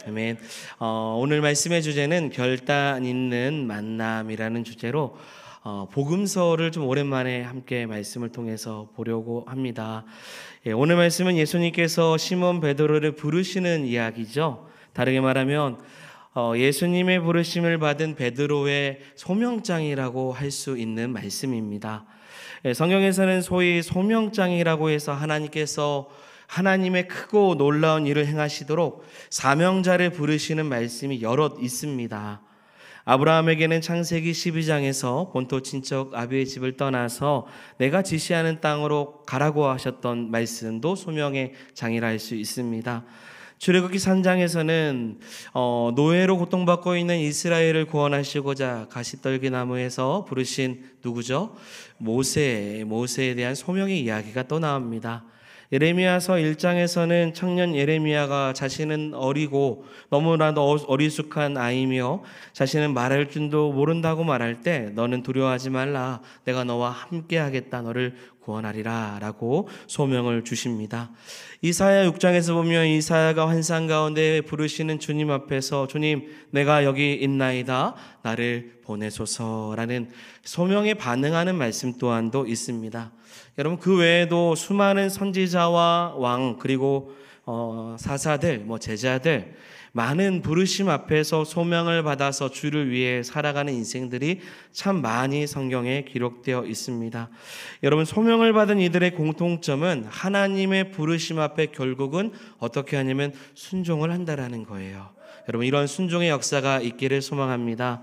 아멘. 오늘 말씀의 주제는 결단 있는 만남이라는 주제로 복음서를 좀 오랜만에 함께 말씀을 통해서 보려고 합니다. 오늘 말씀은 예수님께서 시몬 베드로를 부르시는 이야기죠. 다르게 말하면 예수님의 부르심을 받은 베드로의 소명장이라고 할 수 있는 말씀입니다. 성경에서는 소위 소명장이라고 해서 하나님께서 하나님의 크고 놀라운 일을 행하시도록 사명자를 부르시는 말씀이 여럿 있습니다. 아브라함에게는 창세기 12장에서 본토 친척 아비의 집을 떠나서 내가 지시하는 땅으로 가라고 하셨던 말씀도 소명의 장이라 할 수 있습니다. 출애굽기 3장에서는 노예로 고통받고 있는 이스라엘을 구원하시고자 가시떨기 나무에서 부르신 누구죠? 모세에 대한 소명의 이야기가 또 나옵니다. 예레미야서 1장에서는 청년 예레미야가 자신은 어리고 너무나도 어리숙한 아이며 자신은 말할 줄도 모른다고 말할 때 너는 두려워하지 말라, 내가 너와 함께 하겠다, 너를 구원하리라 라고 소명을 주십니다. 이사야 6장에서 보면 이사야가 환상 가운데 부르시는 주님 앞에서 주님 내가 여기 있나이다, 나를 보내소서라는 소명에 반응하는 말씀 또한도 있습니다. 여러분, 그 외에도 수많은 선지자와 왕 그리고 사사들, 제자들, 많은 부르심 앞에서 소명을 받아서 주를 위해 살아가는 인생들이 참 많이 성경에 기록되어 있습니다. 여러분, 소명을 받은 이들의 공통점은 하나님의 부르심 앞에 결국은 어떻게 하냐면 순종을 한다라는 거예요. 여러분, 이런 순종의 역사가 있기를 소망합니다.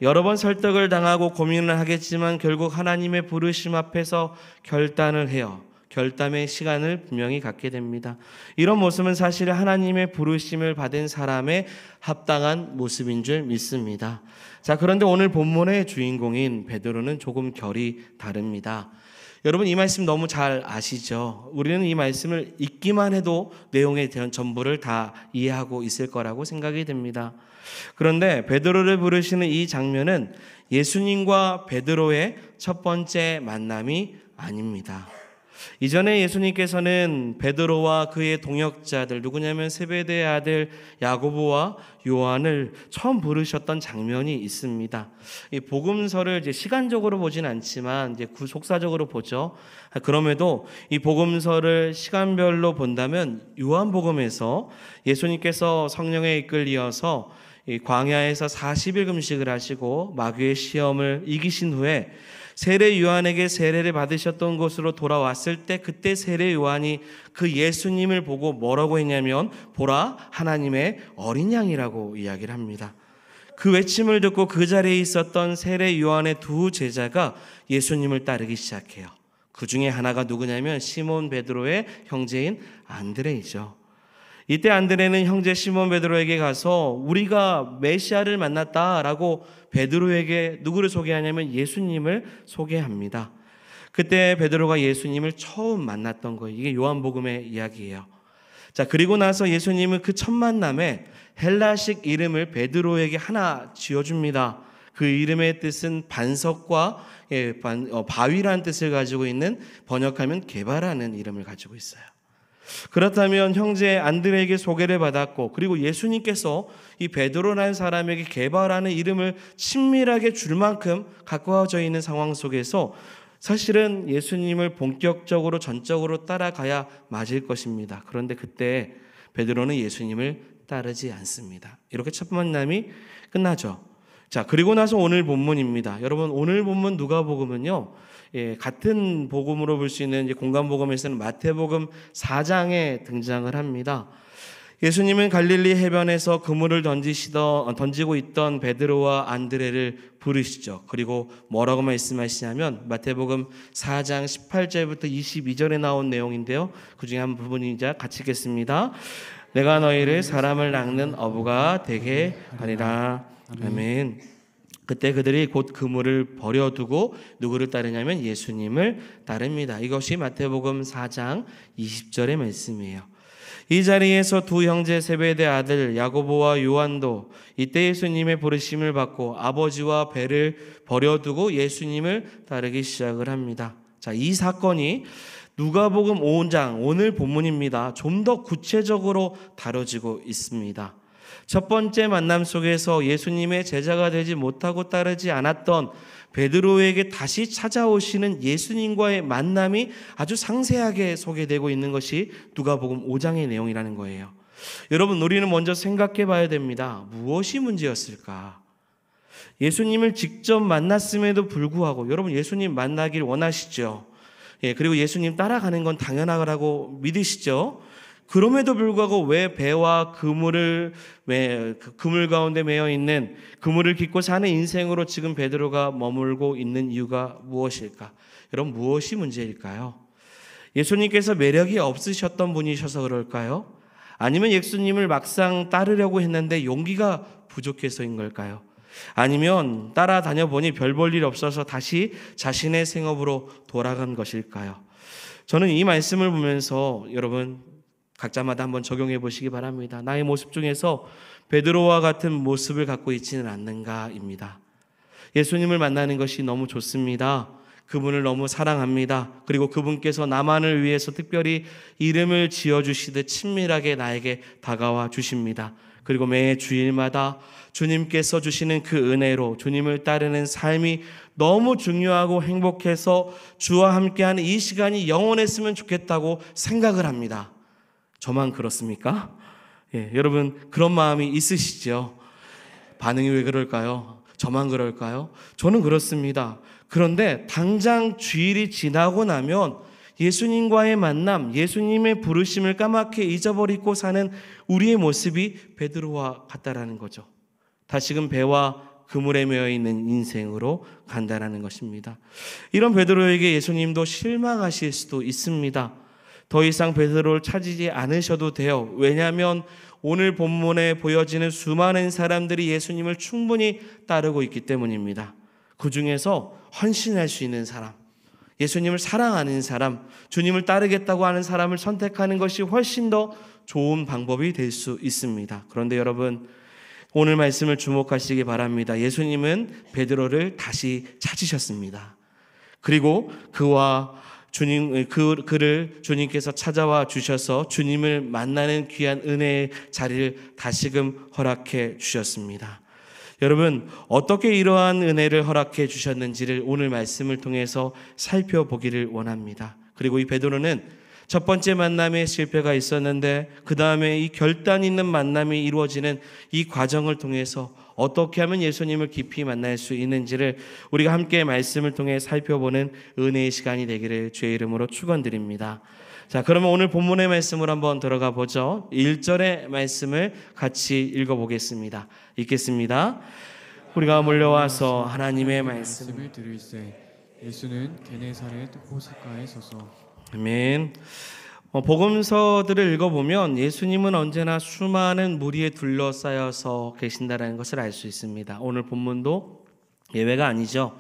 여러 번 설득을 당하고 고민을 하겠지만 결국 하나님의 부르심 앞에서 결단을 해요. 결단의 시간을 분명히 갖게 됩니다. 이런 모습은 사실 하나님의 부르심을 받은 사람의 합당한 모습인 줄 믿습니다. 자, 그런데 오늘 본문의 주인공인 베드로는 조금 결이 다릅니다. 여러분, 이 말씀 너무 잘 아시죠? 우리는 이 말씀을 읽기만 해도 내용에 대한 전부를 다 이해하고 있을 거라고 생각이 됩니다. 그런데 베드로를 부르시는 이 장면은 예수님과 베드로의 첫 번째 만남이 아닙니다. 이전에 예수님께서는 베드로와 그의 동역자들, 누구냐면 세베대의 아들 야고보와 요한을 처음 부르셨던 장면이 있습니다. 이 복음서를 이제 시간적으로 보진 않지만 이제 속사적으로 보죠. 그럼에도 이 복음서를 시간별로 본다면 요한복음에서 예수님께서 성령에 이끌리어서 이 광야에서 40일 금식을 하시고 마귀의 시험을 이기신 후에 세례 요한에게 세례를 받으셨던 곳으로 돌아왔을 때 그때 세례 요한이 그 예수님을 보고 뭐라고 했냐면 보라, 하나님의 어린 양이라고 이야기를 합니다. 그 외침을 듣고 그 자리에 있었던 세례 요한의 두 제자가 예수님을 따르기 시작해요. 그 중에 하나가 누구냐면 시몬 베드로의 형제인 안드레이죠. 이때 안드레는 형제 시몬 베드로에게 가서 우리가 메시아를 만났다라고 베드로에게 누구를 소개하냐면 예수님을 소개합니다. 그때 베드로가 예수님을 처음 만났던 거예요. 이게 요한복음의 이야기예요. 자, 그리고 나서 예수님은 그 첫 만남에 헬라식 이름을 베드로에게 하나 지어줍니다. 그 이름의 뜻은 반석과 바위라는 뜻을 가지고 있는, 번역하면 개바라는 이름을 가지고 있어요. 그렇다면 형제 안드레에게 소개를 받았고 그리고 예수님께서 이 베드로라는 사람에게 게바라는 이름을 친밀하게 줄 만큼 가까워져 있는 상황 속에서 사실은 예수님을 본격적으로 전적으로 따라가야 맞을 것입니다. 그런데 그때 베드로는 예수님을 따르지 않습니다. 이렇게 첫 만남이 끝나죠. 자, 그리고 나서 오늘 본문입니다. 여러분, 오늘 본문 누가복음은요, 같은 복음으로 볼 수 있는 공간복음에서는 마태복음 4장에 등장을 합니다. 예수님은 갈릴리 해변에서 그물을 던지고 있던 베드로와 안드레를 부르시죠. 그리고 뭐라고 말씀하시냐면 마태복음 4장 18절부터 22절에 나온 내용인데요. 그 중에 한 부분이자 같이 읽겠습니다. 내가 너희를 사람을 낚는 어부가 되게 하리라. 아멘. 그때 그들이 곧 그물을 버려두고 누구를 따르냐면 예수님을 따릅니다. 이것이 마태복음 4장 20절의 말씀이에요. 이 자리에서 두 형제 세베대 아들 야고보와 요한도 이때 예수님의 부르심을 받고 아버지와 배를 버려두고 예수님을 따르기 시작을 합니다. 자, 이 사건이 누가복음 5장 오늘 본문입니다. 좀 더 구체적으로 다뤄지고 있습니다. 첫 번째 만남 속에서 예수님의 제자가 되지 못하고 따르지 않았던 베드로에게 다시 찾아오시는 예수님과의 만남이 아주 상세하게 소개되고 있는 것이 누가복음 5장의 내용이라는 거예요. 여러분, 우리는 먼저 생각해 봐야 됩니다. 무엇이 문제였을까? 예수님을 직접 만났음에도 불구하고, 여러분 예수님 만나길 원하시죠? 그리고 예수님 따라가는 건 당연하다고 믿으시죠? 그럼에도 불구하고 왜 배와 그물 가운데 매여 있는, 그물을 깃고 사는 인생으로 지금 베드로가 머물고 있는 이유가 무엇일까? 여러분, 무엇이 문제일까요? 예수님께서 매력이 없으셨던 분이셔서 그럴까요? 아니면 예수님을 막상 따르려고 했는데 용기가 부족해서인 걸까요? 아니면 따라다녀 보니 별 볼 일 없어서 다시 자신의 생업으로 돌아간 것일까요? 저는 이 말씀을 보면서 여러분 각자마다 한번 적용해 보시기 바랍니다. 나의 모습 중에서 베드로와 같은 모습을 갖고 있지는 않는가입니다. 예수님을 만나는 것이 너무 좋습니다. 그분을 너무 사랑합니다. 그리고 그분께서 나만을 위해서 특별히 이름을 지어주시듯 친밀하게 나에게 다가와 주십니다. 그리고 매 주일마다 주님께서 주시는 그 은혜로 주님을 따르는 삶이 너무 중요하고 행복해서 주와 함께하는 이 시간이 영원했으면 좋겠다고 생각을 합니다. 저만 그렇습니까? 여러분 그런 마음이 있으시죠? 반응이 왜 그럴까요? 저만 그럴까요? 저는 그렇습니다. 그런데 당장 주일이 지나고 나면 예수님과의 만남, 예수님의 부르심을 까맣게 잊어버리고 사는 우리의 모습이 베드로와 같다라는 거죠. 다시금 배와 그물에 매여 있는 인생으로 간다라는 것입니다. 이런 베드로에게 예수님도 실망하실 수도 있습니다. 더 이상 베드로를 찾지 않으셔도 돼요. 왜냐하면 오늘 본문에 보여지는 수많은 사람들이 예수님을 충분히 따르고 있기 때문입니다. 그 중에서 헌신할 수 있는 사람, 예수님을 사랑하는 사람, 주님을 따르겠다고 하는 사람을 선택하는 것이 훨씬 더 좋은 방법이 될 수 있습니다. 그런데 여러분, 오늘 말씀을 주목하시기 바랍니다. 예수님은 베드로를 다시 찾으셨습니다. 그리고 그를 주님께서 찾아와 주셔서 주님을 만나는 귀한 은혜의 자리를 다시금 허락해 주셨습니다. 여러분, 어떻게 이러한 은혜를 허락해 주셨는지를 오늘 말씀을 통해서 살펴보기를 원합니다. 그리고 이 베드로는 첫 번째 만남에 실패가 있었는데 그 다음에 이 결단 있는 만남이 이루어지는 이 과정을 통해서 어떻게 하면 예수님을 깊이 만날 수 있는지를 우리가 함께 말씀을 통해 살펴보는 은혜의 시간이 되기를 주의 이름으로 축원드립니다. 자, 그러면 오늘 본문의 말씀으로 한번 들어가 보죠. 1절의 말씀을 같이 읽어보겠습니다. 읽겠습니다. 우리가 몰려와서 하나님의 말씀을 들을세 예수는 게네사렛 호숫가에 서서. 아멘. 복음서들을 읽어보면 예수님은 언제나 수많은 무리에 둘러싸여서 계신다는 것을 알 수 있습니다. 오늘 본문도 예외가 아니죠.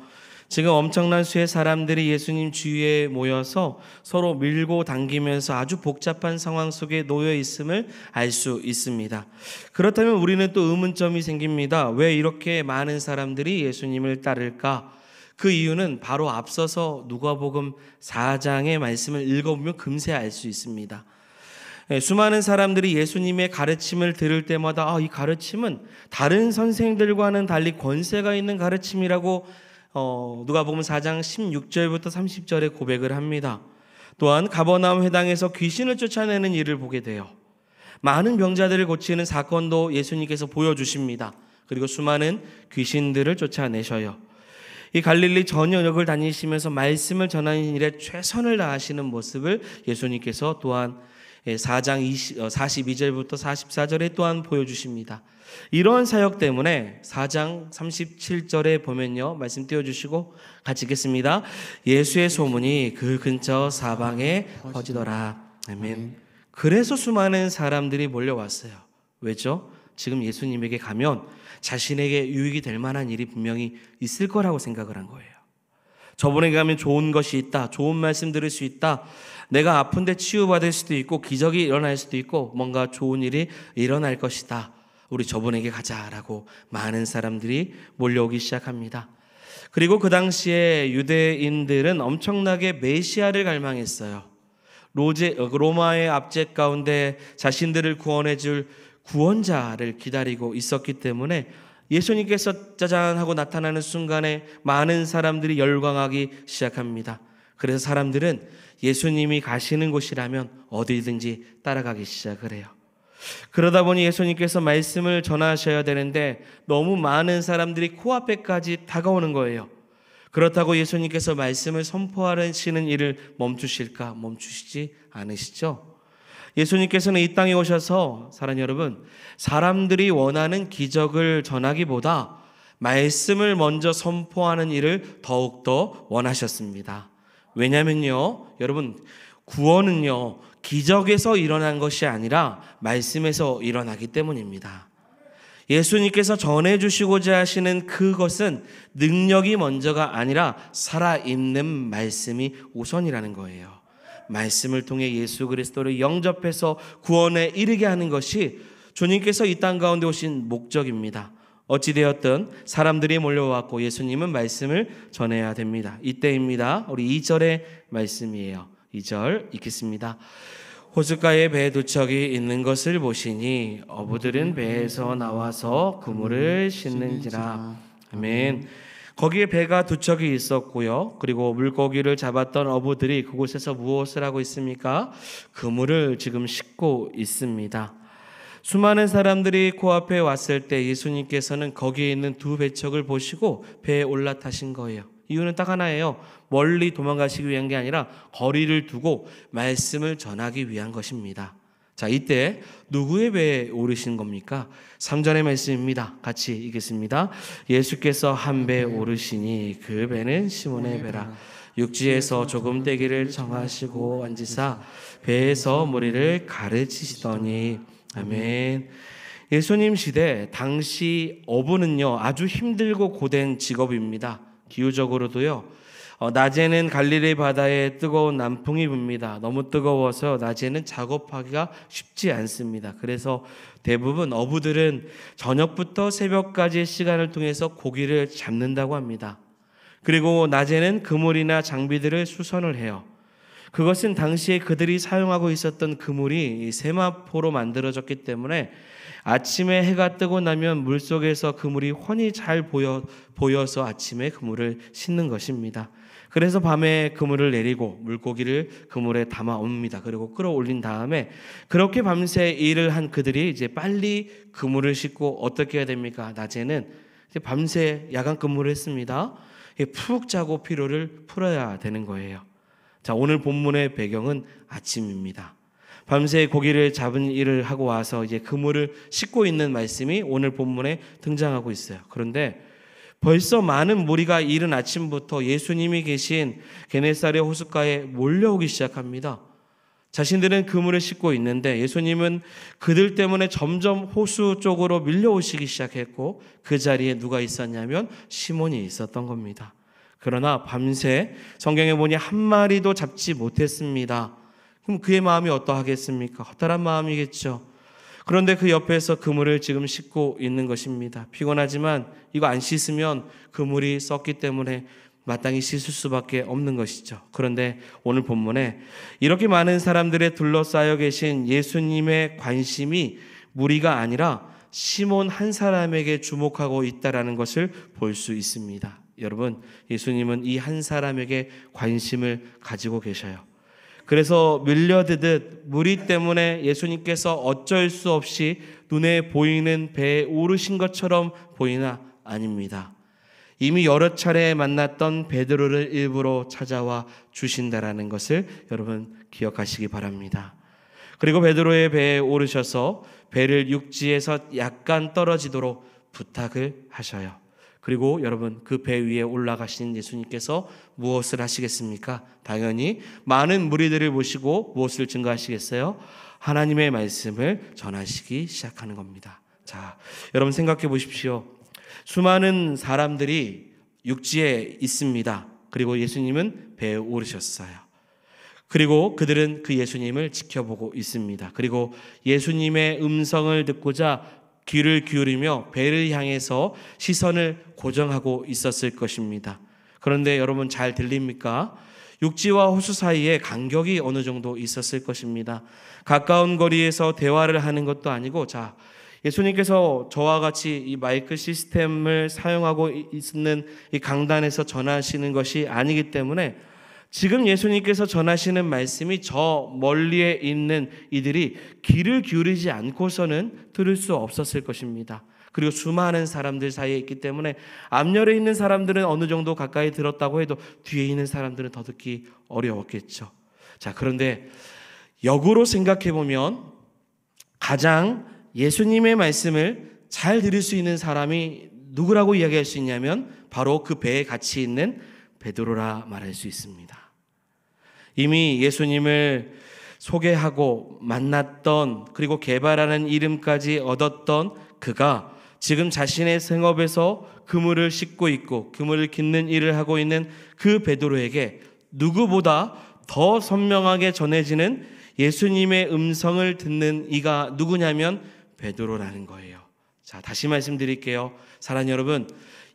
지금 엄청난 수의 사람들이 예수님 주위에 모여서 서로 밀고 당기면서 아주 복잡한 상황 속에 놓여 있음을 알 수 있습니다. 그렇다면 우리는 또 의문점이 생깁니다. 왜 이렇게 많은 사람들이 예수님을 따를까? 그 이유는 바로 앞서서 누가복음 4장의 말씀을 읽어보면 금세 알 수 있습니다. 수많은 사람들이 예수님의 가르침을 들을 때마다 이 가르침은 다른 선생들과는 달리 권세가 있는 가르침이라고 누가복음 4장 16절부터 30절에 고백을 합니다. 또한 가버나움 회당에서 귀신을 쫓아내는 일을 보게 돼요. 많은 병자들을 고치는 사건도 예수님께서 보여주십니다. 그리고 수많은 귀신들을 쫓아내셔요. 이 갈릴리 전 영역을 다니시면서 말씀을 전하는 일에 최선을 다하시는 모습을 예수님께서 또한 4장 42절부터 44절에 또한 보여주십니다. 이러한 사역 때문에 4장 37절에 보면요, 말씀 띄워주시고 같이 읽겠습니다. 예수의 소문이 그 근처 사방에 퍼지더라. 아멘. 그래서 수많은 사람들이 몰려왔어요. 왜죠? 지금 예수님에게 가면 자신에게 유익이 될 만한 일이 분명히 있을 거라고 생각을 한 거예요. 저분에게 가면 좋은 것이 있다, 좋은 말씀 들을 수 있다, 내가 아픈데 치유받을 수도 있고 기적이 일어날 수도 있고 뭔가 좋은 일이 일어날 것이다, 우리 저분에게 가자라고 많은 사람들이 몰려오기 시작합니다. 그리고 그 당시에 유대인들은 엄청나게 메시아를 갈망했어요. 로마의 압제 가운데 자신들을 구원해 줄 구원자를 기다리고 있었기 때문에 예수님께서 짜잔 하고 나타나는 순간에 많은 사람들이 열광하기 시작합니다. 그래서 사람들은 예수님이 가시는 곳이라면 어디든지 따라가기 시작을 해요. 그러다 보니 예수님께서 말씀을 전하셔야 되는데 너무 많은 사람들이 코앞에까지 다가오는 거예요. 그렇다고 예수님께서 말씀을 선포하시는 일을 멈추실까? 멈추시지 않으시죠? 예수님께서는 이 땅에 오셔서 사랑하는 여러분, 사람들이 원하는 기적을 전하기보다 말씀을 먼저 선포하는 일을 더욱더 원하셨습니다. 왜냐면요, 여러분, 구원은요, 기적에서 일어난 것이 아니라 말씀에서 일어나기 때문입니다. 예수님께서 전해주시고자 하시는 그것은 능력이 먼저가 아니라 살아있는 말씀이 우선이라는 거예요. 말씀을 통해 예수 그리스도를 영접해서 구원에 이르게 하는 것이 주님께서 이 땅 가운데 오신 목적입니다. 어찌되었든 사람들이 몰려왔고 예수님은 말씀을 전해야 됩니다. 이때입니다. 우리 2절의 말씀이에요. 2절 읽겠습니다. 호숫가에 배 두 척이 있는 것을 보시니 어부들은 배에서 나와서 그물을 씻는지라. 아멘. 거기에 배가 두 척이 있었고요. 그리고 물고기를 잡았던 어부들이 그곳에서 무엇을 하고 있습니까? 그물을 지금 씻고 있습니다. 수많은 사람들이 코앞에 왔을 때 예수님께서는 거기에 있는 두 배척을 보시고 배에 올라타신 거예요. 이유는 딱 하나예요. 멀리 도망가시기 위한 게 아니라 거리를 두고 말씀을 전하기 위한 것입니다. 자, 이때 누구의 배에 오르신 겁니까? 3절의 말씀입니다. 같이 읽겠습니다. 예수께서 한 배에 오르시니 그 배는 시몬의 배라. 육지에서 조금 떼기를 정하시고 앉으사 배에서 무리를 가르치시더니. 아멘. 예수님 시대 당시 어부는요, 아주 힘들고 고된 직업입니다. 기후적으로도요, 낮에는 갈릴리 바다에 뜨거운 남풍이 붑니다. 너무 뜨거워서 낮에는 작업하기가 쉽지 않습니다. 그래서 대부분 어부들은 저녁부터 새벽까지의 시간을 통해서 고기를 잡는다고 합니다. 그리고 낮에는 그물이나 장비들을 수선을 해요. 그것은 당시에 그들이 사용하고 있었던 그물이 세마포로 만들어졌기 때문에 아침에 해가 뜨고 나면 물속에서 그물이 훤히 잘 보여서 아침에 그물을 씻는 것입니다. 그래서 밤에 그물을 내리고 물고기를 그물에 담아 옵니다. 그리고 끌어올린 다음에 그렇게 밤새 일을 한 그들이 이제 빨리 그물을 씻고 어떻게 해야 됩니까? 낮에는 이제 밤새 야간 근무를 했습니다. 푹 자고 피로를 풀어야 되는 거예요. 자, 오늘 본문의 배경은 아침입니다. 밤새 고기를 잡은 일을 하고 와서 이제 그물을 씻고 있는 말씀이 오늘 본문에 등장하고 있어요. 그런데 벌써 많은 무리가 이른 아침부터 예수님이 계신 게네사렛 호숫가에 몰려오기 시작합니다. 자신들은 그물을 씻고 있는데 예수님은 그들 때문에 점점 호수 쪽으로 밀려오시기 시작했고 그 자리에 누가 있었냐면 시몬이 있었던 겁니다. 그러나 밤새 성경에 보니 한 마리도 잡지 못했습니다. 그럼 그의 마음이 어떠하겠습니까? 허탈한 마음이겠죠. 그런데 그 옆에서 그물을 지금 씻고 있는 것입니다. 피곤하지만 이거 안 씻으면 그물이 썩기 때문에 마땅히 씻을 수밖에 없는 것이죠. 그런데 오늘 본문에 이렇게 많은 사람들에 둘러싸여 계신 예수님의 관심이 무리가 아니라 시몬 한 사람에게 주목하고 있다라는 것을 볼 수 있습니다. 여러분, 예수님은 이 한 사람에게 관심을 가지고 계셔요. 그래서 밀려드듯 무리 때문에 예수님께서 어쩔 수 없이 눈에 보이는 배에 오르신 것처럼 보이나 아닙니다. 이미 여러 차례 만났던 베드로를 일부러 찾아와 주신다라는 것을 여러분 기억하시기 바랍니다. 그리고 베드로의 배에 오르셔서 배를 육지에서 약간 떨어지도록 부탁을 하셔요. 그리고 여러분 그 배 위에 올라가신 예수님께서 무엇을 하시겠습니까? 당연히 많은 무리들을 모시고 무엇을 증거하시겠어요? 하나님의 말씀을 전하시기 시작하는 겁니다. 자, 여러분 생각해 보십시오. 수많은 사람들이 육지에 있습니다. 그리고 예수님은 배에 오르셨어요. 그리고 그들은 그 예수님을 지켜보고 있습니다. 그리고 예수님의 음성을 듣고자 귀를 기울이며 배를 향해서 시선을 고정하고 있었을 것입니다. 그런데 여러분 잘 들립니까? 육지와 호수 사이에 간격이 어느 정도 있었을 것입니다. 가까운 거리에서 대화를 하는 것도 아니고 자, 예수님께서 저와 같이 이 마이크 시스템을 사용하고 있는 이 강단에서 전하시는 것이 아니기 때문에 지금 예수님께서 전하시는 말씀이 저 멀리에 있는 이들이 귀를 기울이지 않고서는 들을 수 없었을 것입니다. 그리고 수많은 사람들 사이에 있기 때문에 앞열에 있는 사람들은 어느 정도 가까이 들었다고 해도 뒤에 있는 사람들은 더 듣기 어려웠겠죠. 자, 그런데 역으로 생각해 보면 가장 예수님의 말씀을 잘 들을 수 있는 사람이 누구라고 이야기할 수 있냐면 바로 그 배에 같이 있는 베드로라 말할 수 있습니다. 이미 예수님을 소개하고 만났던, 그리고 개발하는 이름까지 얻었던 그가 지금 자신의 생업에서 그물을 싣고 있고 그물을 깃는 일을 하고 있는 그 베드로에게 누구보다 더 선명하게 전해지는 예수님의 음성을 듣는 이가 누구냐면 베드로라는 거예요. 자, 다시 말씀드릴게요. 사랑하는 여러분,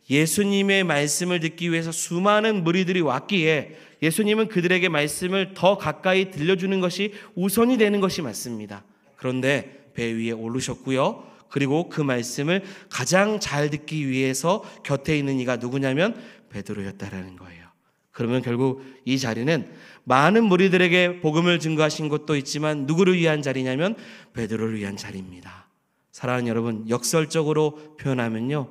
예수님의 말씀을 듣기 위해서 수많은 무리들이 왔기에 예수님은 그들에게 말씀을 더 가까이 들려주는 것이 우선이 되는 것이 맞습니다. 그런데 배 위에 오르셨고요. 그리고 그 말씀을 가장 잘 듣기 위해서 곁에 있는 이가 누구냐면 베드로였다라는 거예요. 그러면 결국 이 자리는 많은 무리들에게 복음을 증거하신 것도 있지만 누구를 위한 자리냐면 베드로를 위한 자리입니다. 사랑하는 여러분, 역설적으로 표현하면요,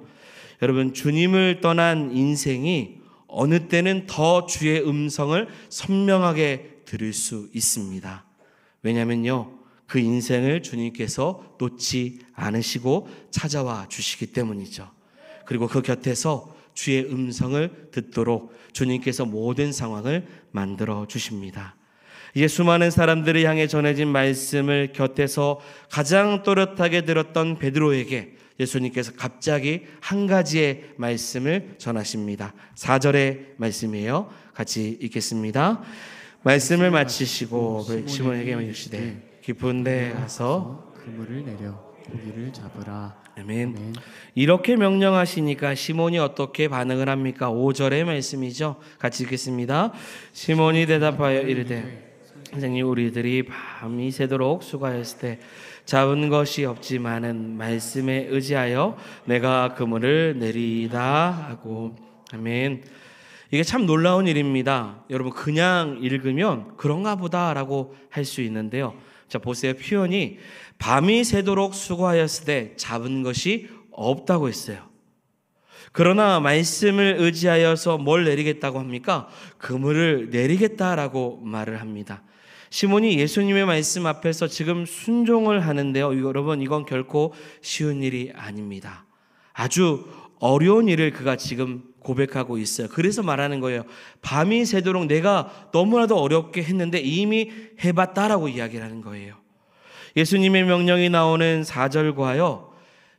여러분, 주님을 떠난 인생이 어느 때는 더 주의 음성을 선명하게 들을 수 있습니다. 왜냐면요, 그 인생을 주님께서 놓지 않으시고 찾아와 주시기 때문이죠. 그리고 그 곁에서 주의 음성을 듣도록 주님께서 모든 상황을 만들어 주십니다. 이제 수많은 사람들을 향해 전해진 말씀을 곁에서 가장 또렷하게 들었던 베드로에게 예수님께서 갑자기 한 가지의 말씀을 전하십니다. 4절의 말씀이에요. 같이 읽겠습니다. 말씀을 마치시고 시몬에게 이르시되 깊은 데 가서 그물을 내려 고기를 잡으라. 아멘. 이렇게 명령하시니까 시몬이 어떻게 반응을 합니까? 5절의 말씀이죠. 같이 읽겠습니다. 시몬이 대답하여 이르되 선생님, 우리들이 밤이 새도록 수고하였을 때 잡은 것이 없지만은 말씀에 의지하여 내가 그물을 내리다 하고. 아멘. 이게 참 놀라운 일입니다. 여러분, 그냥 읽으면 그런가 보다라고 할 수 있는데요. 자, 보세요. 표현이 밤이 새도록 수고하였을 때 잡은 것이 없다고 했어요. 그러나 말씀을 의지하여서 뭘 내리겠다고 합니까? 그물을 내리겠다라고 말을 합니다. 시몬이 예수님의 말씀 앞에서 지금 순종을 하는데요. 여러분, 이건 결코 쉬운 일이 아닙니다. 아주 어려운 일을 그가 지금 고백하고 있어요. 그래서 말하는 거예요. 밤이 새도록 내가 너무나도 어렵게 했는데 이미 해봤다라고 이야기를 하는 거예요. 예수님의 명령이 나오는 4절과요,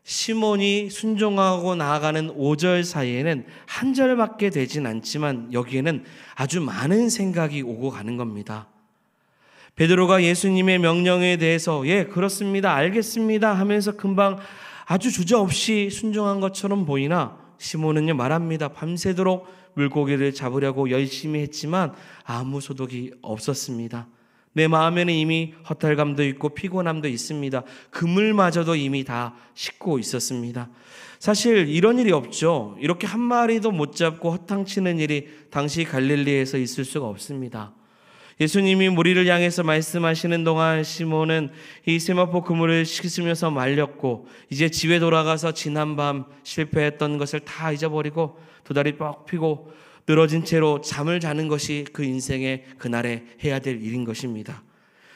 시몬이 순종하고 나아가는 5절 사이에는 한 절밖에 되진 않지만 여기에는 아주 많은 생각이 오고 가는 겁니다. 베드로가 예수님의 명령에 대해서 그렇습니다, 알겠습니다 하면서 금방 아주 주저없이 순종한 것처럼 보이나 시몬은요 말합니다. 밤새도록 물고기를 잡으려고 열심히 했지만 아무 소득이 없었습니다. 내 마음에는 이미 허탈감도 있고 피곤함도 있습니다. 그물마저도 이미 다 싣고 있었습니다. 사실 이런 일이 없죠. 이렇게 한 마리도 못 잡고 허탕치는 일이 당시 갈릴리에서 있을 수가 없습니다. 예수님이 무리를 향해서 말씀하시는 동안 시몬은 이 세마포 그물을 씻으면서 말렸고 이제 집에 돌아가서 지난밤 실패했던 것을 다 잊어버리고 두 다리 뻑 펴고 늘어진 채로 잠을 자는 것이 그 인생의 그날에 해야 될 일인 것입니다.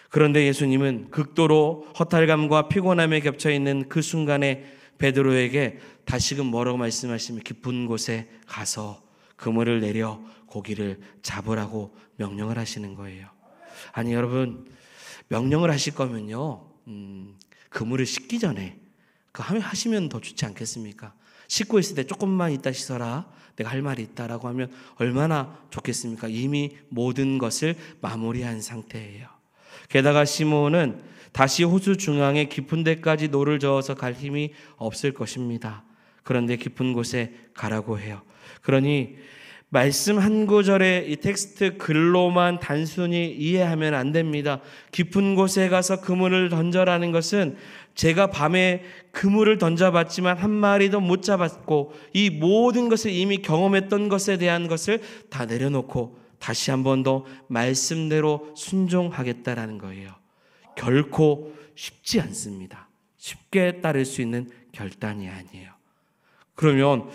그런데 예수님은 극도로 허탈감과 피곤함에 겹쳐있는 그 순간에 베드로에게 다시금 뭐라고 말씀하시면 깊은 곳에 가서 그물을 내려 고기를 잡으라고 명령을 하시는 거예요. 아니 여러분, 명령을 하실 거면요 그물을 씻기 전에 그거 하시면 더 좋지 않겠습니까? 씻고 있을 때 조금만 이따 씻어라, 내가 할 말이 있다라고 하면 얼마나 좋겠습니까? 이미 모든 것을 마무리한 상태예요. 게다가 시몬은 다시 호수 중앙에 깊은 데까지 노를 저어서 갈 힘이 없을 것입니다. 그런데 깊은 곳에 가라고 해요. 그러니 말씀 한 구절의 이 텍스트 글로만 단순히 이해하면 안 됩니다. 깊은 곳에 가서 그물을 던져라는 것은 제가 밤에 그물을 던져봤지만 한 마리도 못 잡았고 이 모든 것을 이미 경험했던 것에 대한 것을 다 내려놓고 다시 한 번 더 말씀대로 순종하겠다라는 거예요. 결코 쉽지 않습니다. 쉽게 따를 수 있는 결단이 아니에요. 그러면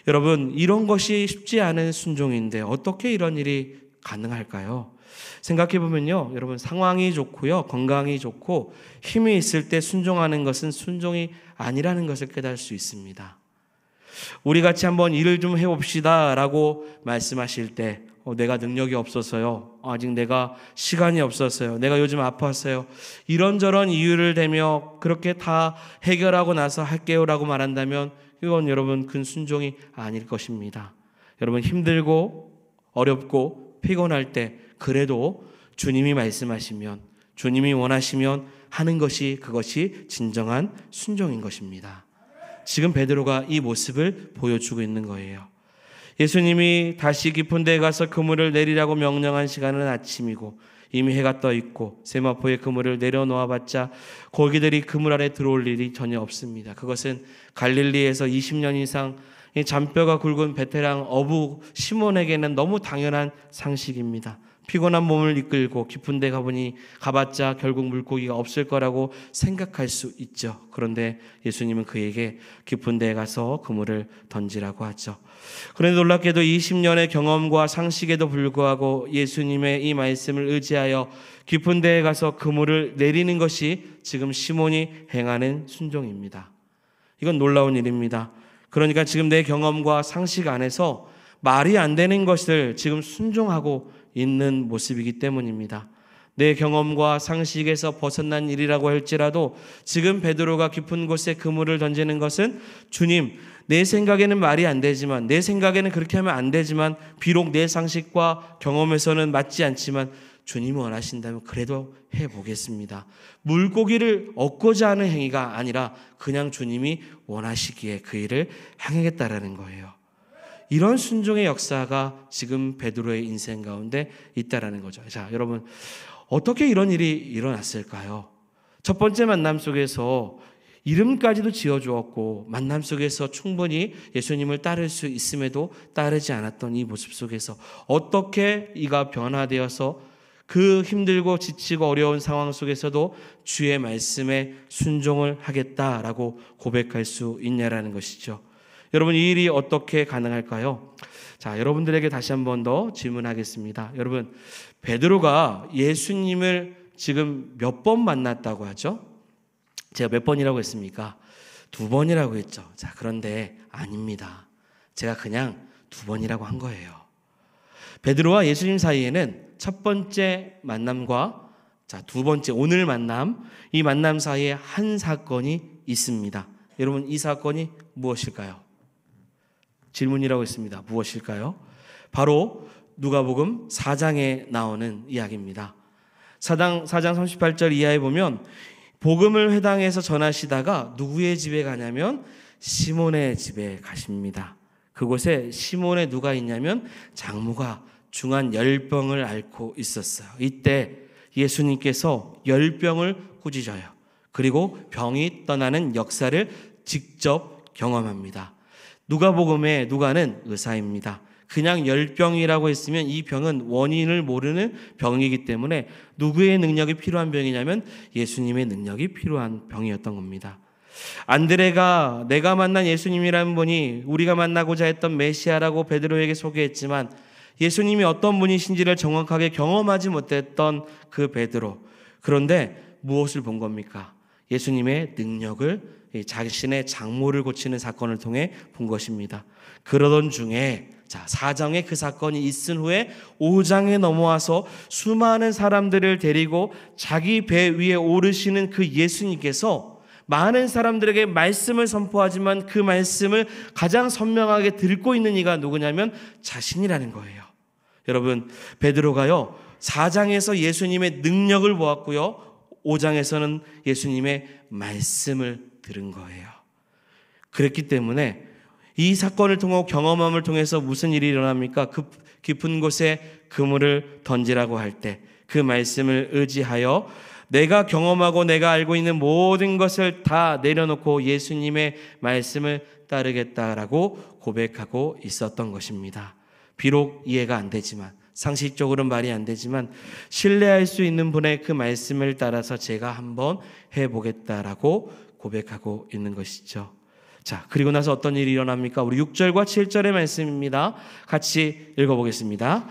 여러분, 이런 것이 쉽지 않은 순종인데 어떻게 이런 일이 가능할까요? 생각해 보면요, 여러분, 상황이 좋고요, 건강이 좋고 힘이 있을 때 순종하는 것은 순종이 아니라는 것을 깨달을 수 있습니다. 우리 같이 한번 일을 좀 해봅시다 라고 말씀하실 때 내가 능력이 없어서요, 아직 내가 시간이 없었어요, 내가 요즘 아팠어요, 이런저런 이유를 대며 그렇게 다 해결하고 나서 할게요 라고 말한다면 이건 여러분 큰 순종이 아닐 것입니다. 여러분, 힘들고 어렵고 피곤할 때 그래도 주님이 말씀하시면, 주님이 원하시면 하는 것이, 그것이 진정한 순종인 것입니다. 지금 베드로가 이 모습을 보여주고 있는 거예요. 예수님이 다시 깊은 데에 가서 그물을 내리라고 명령한 시간은 아침이고 이미 해가 떠 있고 세마포에 그물을 내려놓아봤자 고기들이 그물 안에 들어올 일이 전혀 없습니다. 그것은 갈릴리에서 20년 이상 잔뼈가 굵은 베테랑 어부 시몬에게는 너무 당연한 상식입니다. 피곤한 몸을 이끌고 깊은 데 가봤자 결국 물고기가 없을 거라고 생각할 수 있죠. 그런데 예수님은 그에게 깊은 데에 가서 그물을 던지라고 하죠. 그런데 놀랍게도 20년의 경험과 상식에도 불구하고 예수님의 이 말씀을 의지하여 깊은 데에 가서 그물을 내리는 것이 지금 시몬이 행하는 순종입니다. 이건 놀라운 일입니다. 그러니까 지금 내 경험과 상식 안에서 말이 안 되는 것을 지금 순종하고 있는 모습이기 때문입니다. 내 경험과 상식에서 벗어난 일이라고 할지라도 지금 베드로가 깊은 곳에 그물을 던지는 것은 주님, 내 생각에는 말이 안 되지만, 내 생각에는 그렇게 하면 안 되지만, 비록 내 상식과 경험에서는 맞지 않지만 주님이 원하신다면 그래도 해보겠습니다. 물고기를 얻고자 하는 행위가 아니라 그냥 주님이 원하시기에 그 일을 행하겠다라는 거예요. 이런 순종의 역사가 지금 베드로의 인생 가운데 있다라는 거죠. 자, 여러분, 어떻게 이런 일이 일어났을까요? 첫 번째 만남 속에서 이름까지도 지어주었고 만남 속에서 충분히 예수님을 따를 수 있음에도 따르지 않았던 이 모습 속에서 어떻게 이가 변화되어서 그 힘들고 지치고 어려운 상황 속에서도 주의 말씀에 순종을 하겠다라고 고백할 수 있냐라는 것이죠. 여러분, 이 일이 어떻게 가능할까요? 자, 여러분들에게 다시 한 번 더 질문하겠습니다. 여러분, 베드로가 예수님을 지금 몇 번 만났다고 하죠? 제가 몇 번이라고 했습니까? 2번이라고 했죠. 자, 그런데 아닙니다. 제가 그냥 2번이라고 한 거예요. 베드로와 예수님 사이에는 첫 번째 만남과 자, 두 번째 오늘 만남, 이 만남 사이에 한 사건이 있습니다. 여러분, 이 사건이 무엇일까요? 질문이라고 했습니다. 무엇일까요? 바로 누가복음 4장에 나오는 이야기입니다. 4장 38절 이하에 보면 복음을 회당에서 전하시다가 누구의 집에 가냐면 시몬의 집에 가십니다. 그곳에 시몬의 누가 있냐면 장모가 중한 열병을 앓고 있었어요. 이때 예수님께서 열병을 꾸짖어요. 그리고 병이 떠나는 역사를 직접 경험합니다. 누가복음의 누가는 의사입니다. 그냥 열병이라고 했으면 이 병은 원인을 모르는 병이기 때문에 누구의 능력이 필요한 병이냐면 예수님의 능력이 필요한 병이었던 겁니다. 안드레가 내가 만난 예수님이라는 분이 우리가 만나고자 했던 메시아라고 베드로에게 소개했지만 예수님이 어떤 분이신지를 정확하게 경험하지 못했던 그 베드로. 그런데 무엇을 본 겁니까? 예수님의 능력을 자신의 장모를 고치는 사건을 통해 본 것입니다. 그러던 중에 4장에 그 사건이 있은 후에 5장에 넘어와서 수많은 사람들을 데리고 자기 배 위에 오르시는 그 예수님께서 많은 사람들에게 말씀을 선포하지만 그 말씀을 가장 선명하게 듣고 있는 이가 누구냐면 자신이라는 거예요. 여러분, 베드로가요 4장에서 예수님의 능력을 보았고요 5장에서는 예수님의 말씀을 들은 거예요. 그랬기 때문에 이 사건을 통해 경험함을 통해서 무슨 일이 일어납니까? 깊은 곳에 그물을 던지라고 할 때 그 말씀을 의지하여 내가 경험하고 내가 알고 있는 모든 것을 다 내려놓고 예수님의 말씀을 따르겠다라고 고백하고 있었던 것입니다. 비록 이해가 안 되지만, 상식적으로는 말이 안 되지만 신뢰할 수 있는 분의 그 말씀을 따라서 제가 한번 해보겠다라고 고백하고 있는 것이죠. 자, 그리고 나서 어떤 일이 일어납니까? 우리 6절과 7절의 말씀입니다. 같이 읽어보겠습니다.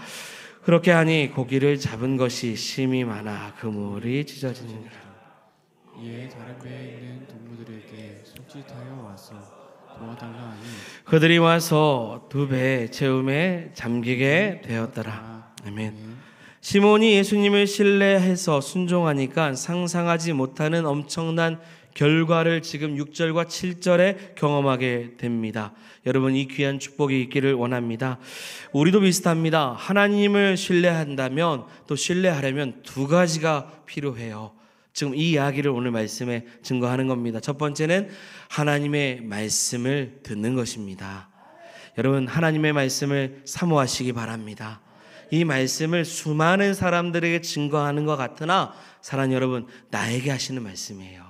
그렇게 하니 고기를 잡은 것이 심히 많아 그물이 찢어지니라. 이에 다른 배에 있는 동무들에게 손짓하여 와서 도와달라 하니 그들이 와서 두 배 채움에 잠기게 되었더라. 아멘. 시몬이 예수님을 신뢰해서 순종하니까 상상하지 못하는 엄청난 결과를 지금 6절과 7절에 경험하게 됩니다. 여러분, 이 귀한 축복이 있기를 원합니다. 우리도 비슷합니다. 하나님을 신뢰한다면, 또 신뢰하려면 두 가지가 필요해요. 지금 이 이야기를 오늘 말씀에 증거하는 겁니다. 첫 번째는 하나님의 말씀을 듣는 것입니다. 여러분, 하나님의 말씀을 사모하시기 바랍니다. 이 말씀을 수많은 사람들에게 증거하는 것 같으나 사랑하는 여러분, 나에게 하시는 말씀이에요.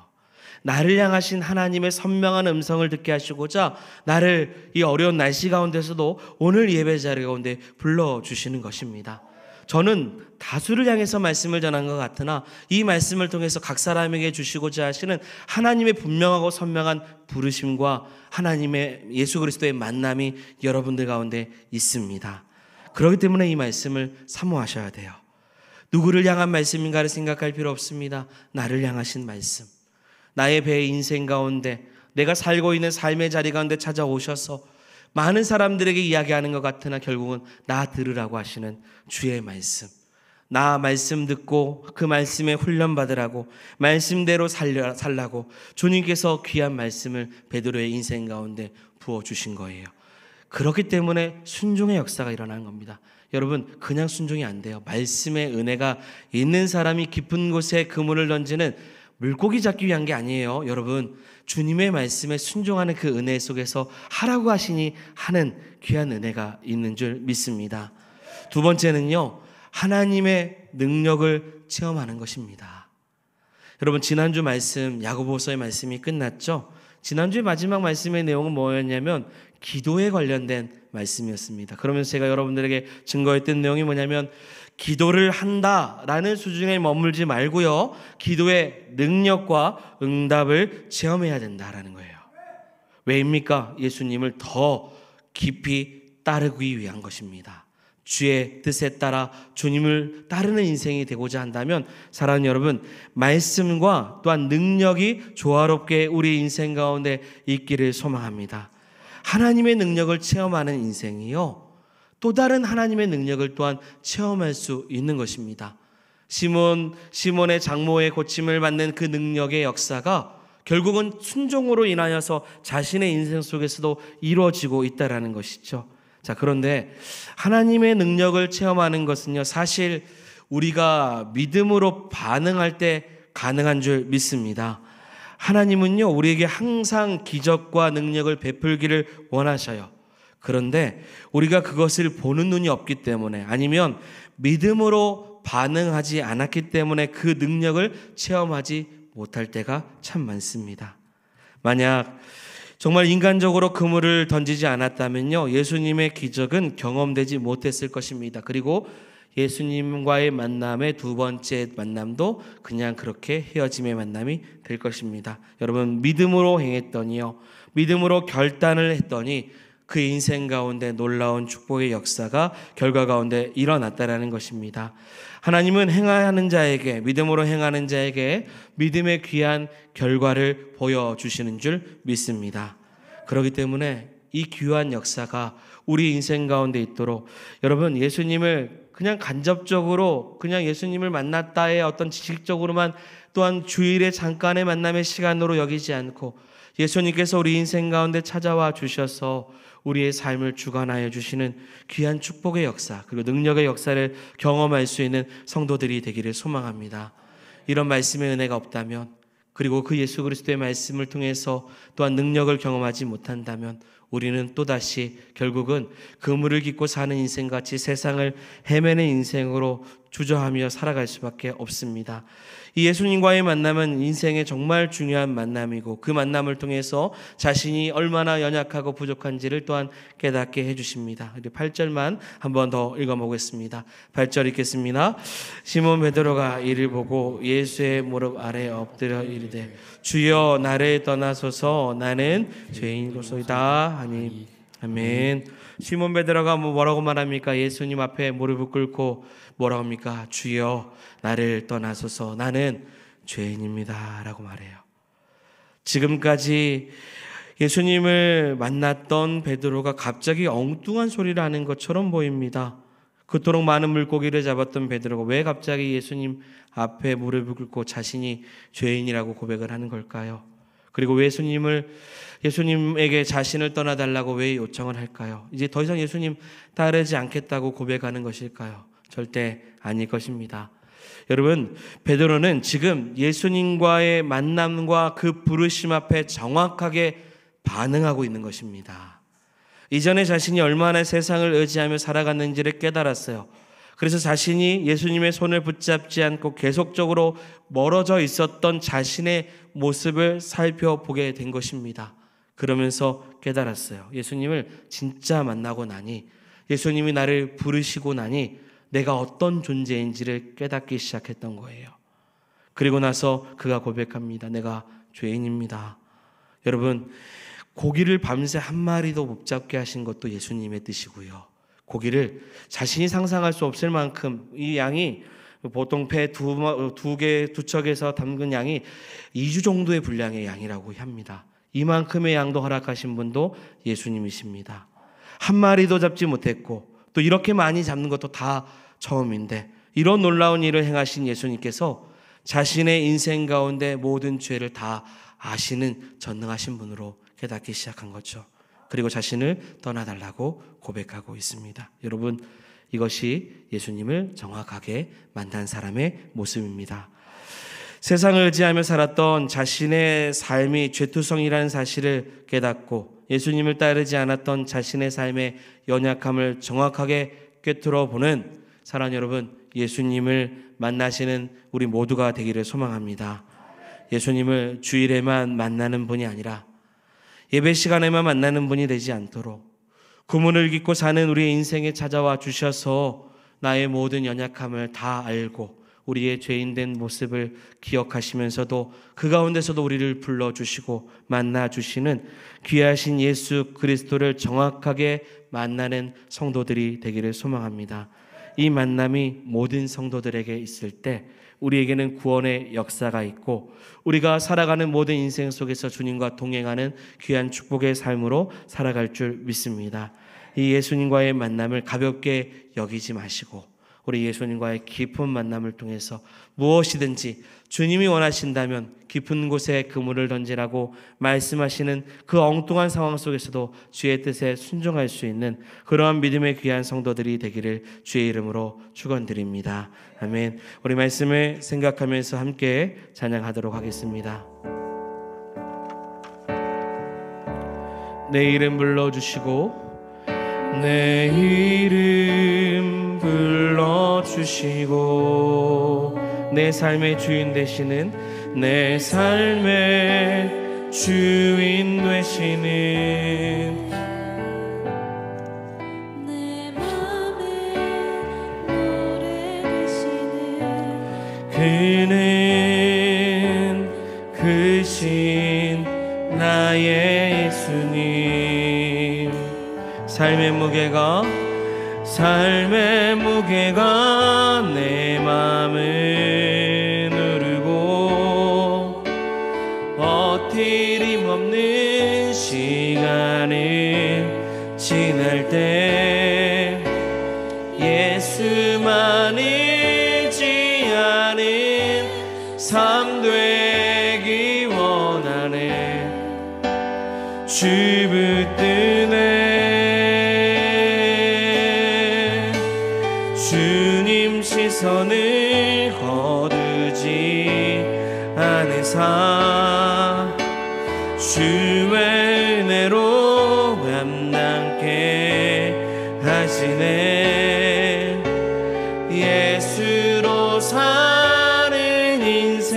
나를 향하신 하나님의 선명한 음성을 듣게 하시고자 나를 이 어려운 날씨 가운데서도 오늘 예배 자리 가운데 불러주시는 것입니다. 저는 다수를 향해서 말씀을 전한 것 같으나 이 말씀을 통해서 각 사람에게 주시고자 하시는 하나님의 분명하고 선명한 부르심과 하나님의 예수 그리스도의 만남이 여러분들 가운데 있습니다. 그렇기 때문에 이 말씀을 사모하셔야 돼요. 누구를 향한 말씀인가를 생각할 필요 없습니다. 나를 향하신 말씀. 나의 배의 인생 가운데 내가 살고 있는 삶의 자리 가운데 찾아오셔서 많은 사람들에게 이야기하는 것 같으나 결국은 나 들으라고 하시는 주의 말씀. 나 말씀 듣고 그 말씀에 훈련받으라고, 말씀대로 살라고 주님께서 귀한 말씀을 베드로의 인생 가운데 부어주신 거예요. 그렇기 때문에 순종의 역사가 일어나는 겁니다. 여러분, 그냥 순종이 안 돼요. 말씀의 은혜가 있는 사람이 깊은 곳에 그물을 던지는 물고기 잡기 위한 게 아니에요. 여러분, 주님의 말씀에 순종하는 그 은혜 속에서 하라고 하시니 하는 귀한 은혜가 있는 줄 믿습니다. 두 번째는요, 하나님의 능력을 체험하는 것입니다. 여러분, 지난주 말씀, 야고보서의 말씀이 끝났죠? 지난주의 마지막 말씀의 내용은 뭐였냐면 기도에 관련된 말씀이었습니다. 그러면서 제가 여러분들에게 증거했던 내용이 뭐냐면 기도를 한다라는 수준에 머물지 말고요, 기도의 능력과 응답을 체험해야 된다라는 거예요. 왜입니까? 예수님을 더 깊이 따르기 위한 것입니다. 주의 뜻에 따라 주님을 따르는 인생이 되고자 한다면 사랑하는 여러분, 말씀과 또한 능력이 조화롭게 우리 인생 가운데 있기를 소망합니다. 하나님의 능력을 체험하는 인생이요, 또 다른 하나님의 능력을 또한 체험할 수 있는 것입니다. 시몬의 장모의 고침을 받는 그 능력의 역사가 결국은 순종으로 인하여서 자신의 인생 속에서도 이루어지고 있다라는 것이죠. 자, 그런데 하나님의 능력을 체험하는 것은요, 사실 우리가 믿음으로 반응할 때 가능한 줄 믿습니다. 하나님은요, 우리에게 항상 기적과 능력을 베풀기를 원하셔요. 그런데 우리가 그것을 보는 눈이 없기 때문에, 아니면 믿음으로 반응하지 않았기 때문에 그 능력을 체험하지 못할 때가 참 많습니다. 만약 정말 인간적으로 그물을 던지지 않았다면요, 예수님의 기적은 경험되지 못했을 것입니다. 그리고 예수님과의 만남의 두 번째 만남도 그냥 그렇게 헤어짐의 만남이 될 것입니다. 여러분, 믿음으로 행했더니요, 믿음으로 결단을 했더니 그 인생 가운데 놀라운 축복의 역사가 결과 가운데 일어났다라는 것입니다. 하나님은 행하는 자에게, 믿음으로 행하는 자에게 믿음의 귀한 결과를 보여주시는 줄 믿습니다. 그렇기 때문에 이 귀한 역사가 우리 인생 가운데 있도록, 여러분, 예수님을 그냥 간접적으로 그냥 예수님을 만났다의 어떤 지식적으로만, 또한 주일의 잠깐의 만남의 시간으로 여기지 않고 예수님께서 우리 인생 가운데 찾아와 주셔서 우리의 삶을 주관하여 주시는 귀한 축복의 역사, 그리고 능력의 역사를 경험할 수 있는 성도들이 되기를 소망합니다. 이런 말씀의 은혜가 없다면, 그리고 그 예수 그리스도의 말씀을 통해서 또한 능력을 경험하지 못한다면 우리는 또다시 결국은 그물을 깃고 사는 인생같이 세상을 헤매는 인생으로 주저하며 살아갈 수밖에 없습니다. 이 예수님과의 만남은 인생의 정말 중요한 만남이고 그 만남을 통해서 자신이 얼마나 연약하고 부족한지를 또한 깨닫게 해주십니다. 8절만 한 번 더 읽어보겠습니다. 8절 읽겠습니다. 시몬 베드로가 이를 보고 예수의 무릎 아래 엎드려 이르되 주여 나를 떠나소서 나는 죄인으로소이다 하니 아멘. 시몬 베드로가 뭐라고 말합니까? 예수님 앞에 무릎을 꿇고 뭐라고 합니까? 주여 나를 떠나소서 나는 죄인입니다 라고 말해요. 지금까지 예수님을 만났던 베드로가 갑자기 엉뚱한 소리를 하는 것처럼 보입니다. 그토록 많은 물고기를 잡았던 베드로가 왜 갑자기 예수님 앞에 무릎을 꿇고 자신이 죄인이라고 고백을 하는 걸까요? 그리고 왜 예수님에게 자신을 떠나달라고 왜 요청을 할까요? 이제 더 이상 예수님 따르지 않겠다고 고백하는 것일까요? 절대 아닐 것입니다. 여러분, 베드로는 지금 예수님과의 만남과 그 부르심 앞에 정확하게 반응하고 있는 것입니다. 이전에 자신이 얼마나 세상을 의지하며 살아갔는지를 깨달았어요. 그래서 자신이 예수님의 손을 붙잡지 않고 계속적으로 멀어져 있었던 자신의 모습을 살펴보게 된 것입니다. 그러면서 깨달았어요. 예수님을 진짜 만나고 나니, 예수님이 나를 부르시고 나니 내가 어떤 존재인지를 깨닫기 시작했던 거예요. 그리고 나서 그가 고백합니다. 내가 죄인입니다. 여러분, 고기를 밤새 한 마리도 못 잡게 하신 것도 예수님의 뜻이고요. 고기를 자신이 상상할 수 없을 만큼 이 양이 보통 배 두 척에서 담근 양이 2주 정도의 분량의 양이라고 합니다. 이만큼의 양도 허락하신 분도 예수님이십니다. 한 마리도 잡지 못했고 또 이렇게 많이 잡는 것도 다 처음인데 이런 놀라운 일을 행하신 예수님께서 자신의 인생 가운데 모든 죄를 다 아시는 전능하신 분으로 깨닫기 시작한 거죠. 그리고 자신을 떠나달라고 고백하고 있습니다. 여러분, 이것이 예수님을 정확하게 만난 사람의 모습입니다. 세상을 의지하며 살았던 자신의 삶이 죄투성이라는 사실을 깨닫고 예수님을 따르지 않았던 자신의 삶의 연약함을 정확하게 꿰뚫어 보는 사랑하는 여러분, 예수님을 만나시는 우리 모두가 되기를 소망합니다. 예수님을 주일에만 만나는 분이 아니라 예배 시간에만 만나는 분이 되지 않도록 구문을 읽고 사는 우리의 인생에 찾아와 주셔서 나의 모든 연약함을 다 알고 우리의 죄인된 모습을 기억하시면서도 그 가운데서도 우리를 불러주시고 만나주시는 귀하신 예수 그리스도를 정확하게 만나는 성도들이 되기를 소망합니다. 이 만남이 모든 성도들에게 있을 때 우리에게는 구원의 역사가 있고 우리가 살아가는 모든 인생 속에서 주님과 동행하는 귀한 축복의 삶으로 살아갈 줄 믿습니다. 이 예수님과의 만남을 가볍게 여기지 마시고 우리 예수님과의 깊은 만남을 통해서 무엇이든지 주님이 원하신다면 깊은 곳에 그물을 던지라고 말씀하시는 그 엉뚱한 상황 속에서도 주의 뜻에 순종할 수 있는 그러한 믿음의 귀한 성도들이 되기를 주의 이름으로 축원드립니다. 아멘. 우리 말씀을 생각하면서 함께 찬양하도록 하겠습니다. 내 이름 불러주시고 내 이름 불러주시고 내 삶의 주인 되시는 내 삶의 주인 되시는 내 맘에 노래 되시는 그는 크신 나의 예수님 삶의 무게가 내 맘을 누르고 버티림 없는 시간을 지날 때 예수만 의지하는 삶 되기 원하네 주 붙드네 주님 시선을 거두지 않으사 주의 은혜로 감당케 하시네 예수로 사는 인생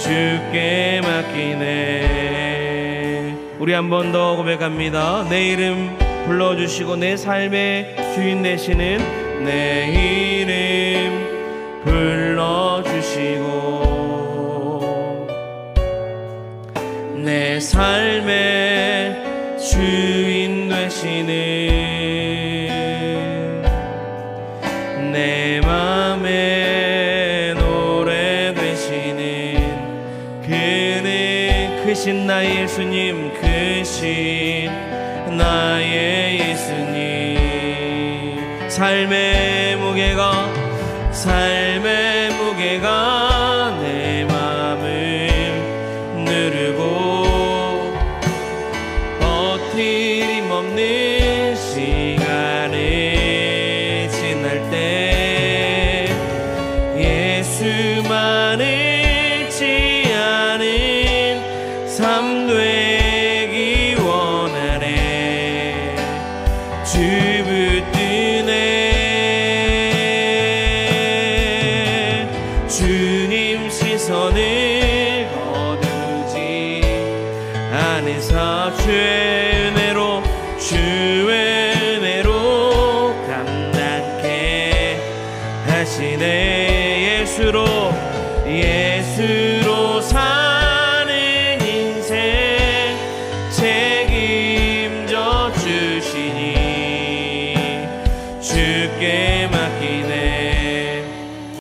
주께 맡기네. 우리 한 번 더 고백합니다. 내 이름 불러주시고 내 삶의 주인 되시는 내 이름 불러주시고 내 삶의 주인 되시는 내 맘에 노래 되시는 그는 크신 나의 예수님, 크신 나의 예수님. 삶의 무게가 내 맘을 누르고 버팀 없는 시간을 지날 때 예수만 잃지 않은 삶 되기 원하네. 주 붙드네. 주님 시선을 거두지 않으사 주의 은혜로 감당케 하시네. 예수로